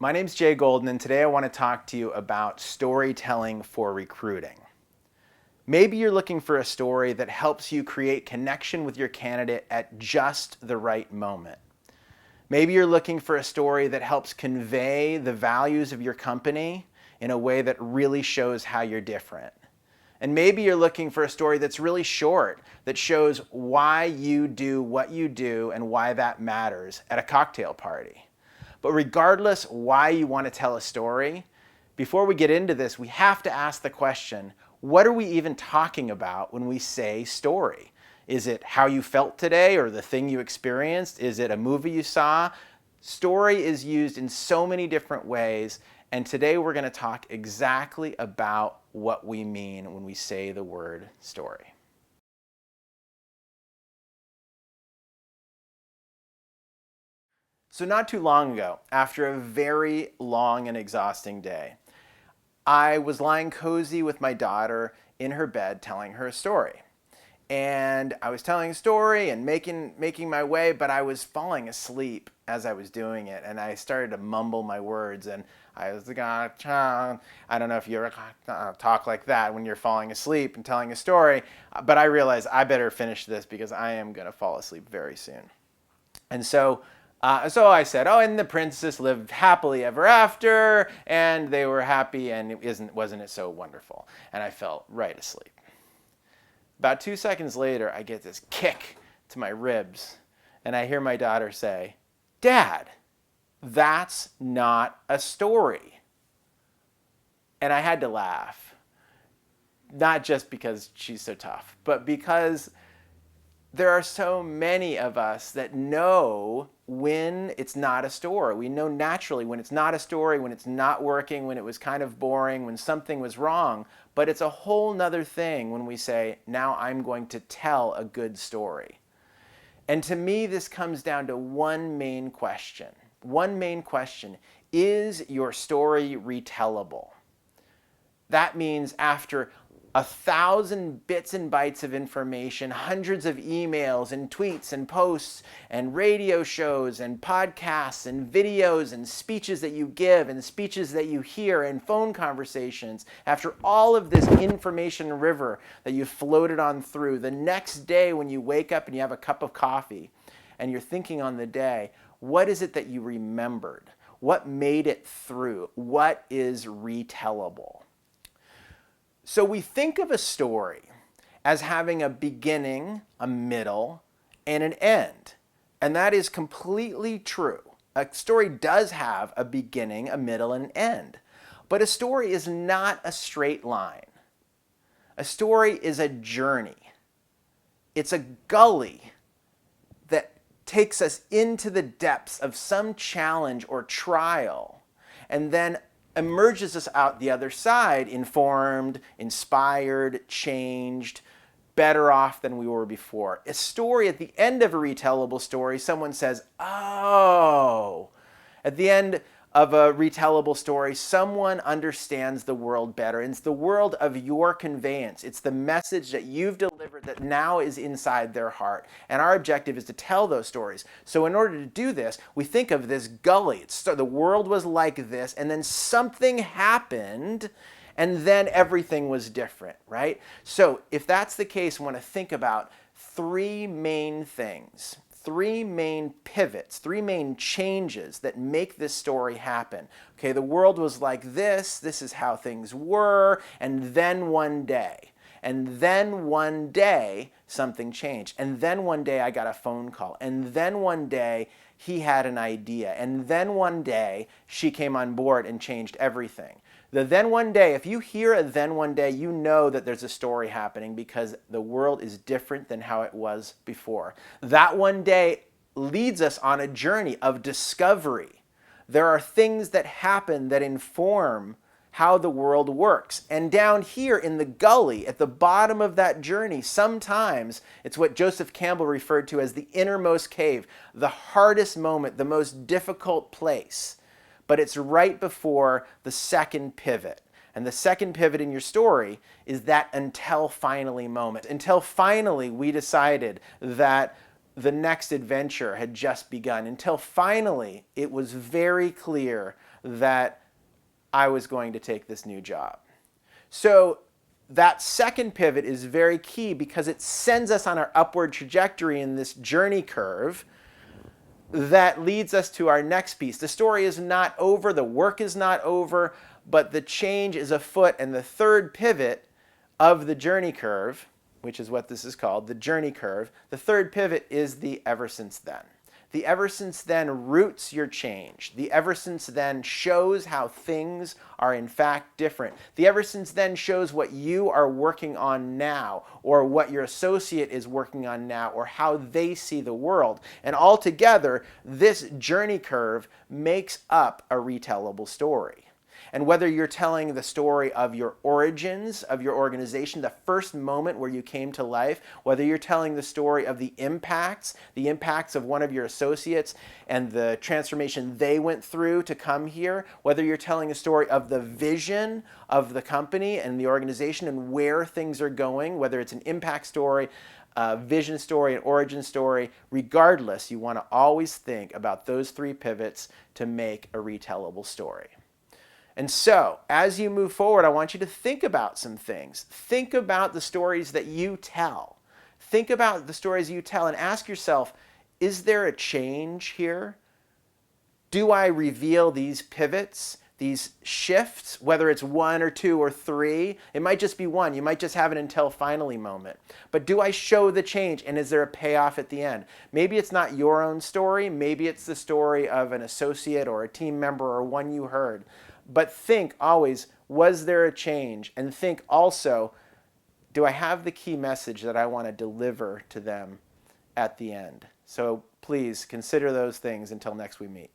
My name's Jay Golden, and today I want to talk to you about storytelling for recruiting. Maybe you're looking for a story that helps you create connection with your candidate at just the right moment. Maybe you're looking for a story that helps convey the values of your company in a way that really shows how you're different. And maybe you're looking for a story that's really short, that shows why you do what you do and why that matters at a cocktail party. But regardless why you want to tell a story, before we get into this, we have to ask the question, what are we even talking about when we say story? Is it how you felt today or the thing you experienced? Is it a movie you saw? Story is used in so many different ways, and today we're going to talk exactly about what we mean when we say the word story. So not too long ago, after a very long and exhausting day, I was lying cozy with my daughter in her bed telling her a story. And I was telling a story and making my way, but I was falling asleep as I was doing it. And I started to mumble my words. And I was like, I don't know if you ever talk like that when you're falling asleep and telling a story. But I realized I better finish this because I am going to fall asleep very soon. And so I said, oh, and the princess lived happily ever after, and they were happy, and wasn't it so wonderful? And I fell right asleep. About 2 seconds later, I get this kick to my ribs, and I hear my daughter say, Dad, that's not a story. And I had to laugh. Not just because she's so tough, but because there are so many of us that know when it's not a story. We know naturally when it's not a story, when it's not working, when it was kind of boring, when something was wrong. But it's a whole nother thing when we say, now I'm going to tell a good story. And to me, this comes down to one main question. One main question: is your story retellable? That means after 1,000 bits and bytes of information, hundreds of emails and tweets and posts and radio shows and podcasts and videos and speeches that you give and speeches that you hear and phone conversations, after all of this information river that you've floated on through, the next day when you wake up and you have a cup of coffee and you're thinking on the day, what is it that you remembered? What made it through? What is retellable? So we think of a story as having a beginning, a middle, and an end. And that is completely true. A story does have a beginning, a middle, and an end. But a story is not a straight line. A story is a journey. It's a gully that takes us into the depths of some challenge or trial, and then emerges us out the other side informed, inspired, changed, better off than we were before. A story, at the end of a retellable story, someone says, oh. At the end of a retellable story, someone understands the world better. And it's the world of your conveyance. It's the message that you've delivered that now is inside their heart. And our objective is to tell those stories. So in order to do this, we think of this gully. The world was like this, and then something happened, and then everything was different, right? So if that's the case, I want to think about three main things. Three main pivots, three main changes that make this story happen. Okay, the world was like this is how things were, and then one day, something changed. And then one day I got a phone call, and then one day he had an idea, and then one day she came on board and changed everything. The then one day, if you hear a then one day, you know that there's a story happening because the world is different than how it was before. That one day leads us on a journey of discovery. There are things that happen that inform how the world works. And down here in the gully, at the bottom of that journey, sometimes it's what Joseph Campbell referred to as the innermost cave, the hardest moment, the most difficult place. But it's right before the second pivot. And the second pivot in your story is that until finally moment. Until finally we decided that the next adventure had just begun. Until finally it was very clear that I was going to take this new job. So that second pivot is very key because it sends us on our upward trajectory in this journey curve that leads us to our next piece. The story is not over, the work is not over, but the change is afoot. And the third pivot of the journey curve, which is what this is called, the journey curve, the third pivot is the ever since then. The ever since then roots your change. The ever since then shows how things are in fact different. The ever since then shows what you are working on now, or what your associate is working on now, or how they see the world. And altogether, this journey curve makes up a retellable story. And whether you're telling the story of your origins, of your organization, the first moment where you came to life, whether you're telling the story of the impacts of one of your associates and the transformation they went through to come here, whether you're telling a story of the vision of the company and the organization and where things are going, whether it's an impact story, a vision story, an origin story, regardless, you want to always think about those three pivots to make a retellable story. And so, as you move forward, I want you to think about some things. Think about the stories that you tell. Think about the stories you tell and ask yourself, is there a change here? Do I reveal these pivots, these shifts, whether it's one or two or three? It might just be one. You might just have an until finally moment. But do I show the change, and is there a payoff at the end? Maybe it's not your own story. Maybe it's the story of an associate or a team member or one you heard. But think always, was there a change? And think also, do I have the key message that I want to deliver to them at the end? So please consider those things until next we meet.